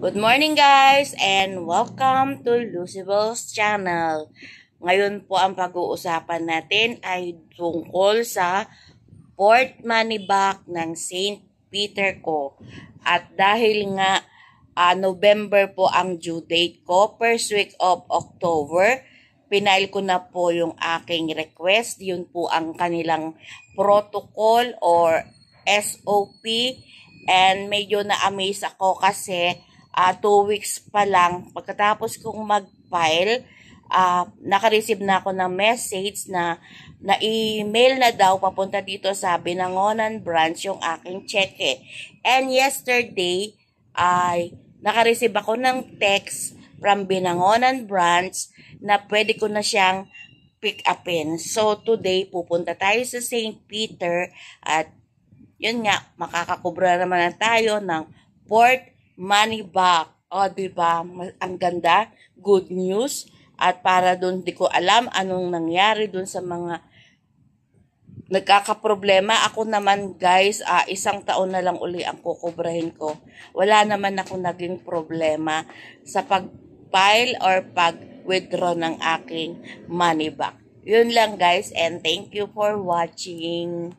Good morning guys and welcome to Lucibel's channel. Ngayon po ang pag-uusapan natin ay tungkol sa Port Money Back ng St. Peter ko. At dahil nga November po ang due date ko, first week of October, pinail ko na po yung aking request. Yun po ang kanilang protocol or SOP. And medyo na-amaze ako kasi 2 weeks pa lang pagkatapos kong mag-file, naka-receive na ako ng message na na-email na daw papunta dito sa Binangonan branch yung aking cheque. And yesterday ay naka-receive ako ng text from Binangonan branch na pwede ko na siyang pick upin. So today pupunta tayo sa St. Peter at yun nga, makakakubra naman na tayo ng Port Money Back. O, diba? Ang ganda. Good news. At para dun, di ko alam anong nangyari dun sa mga nagkakaproblema. Ako naman, guys, 1 taon na lang uli ang kukubrahin ko. Wala naman ako naging problema sa pag-file or pag-withdraw ng aking money back. Yun lang, guys. And thank you for watching.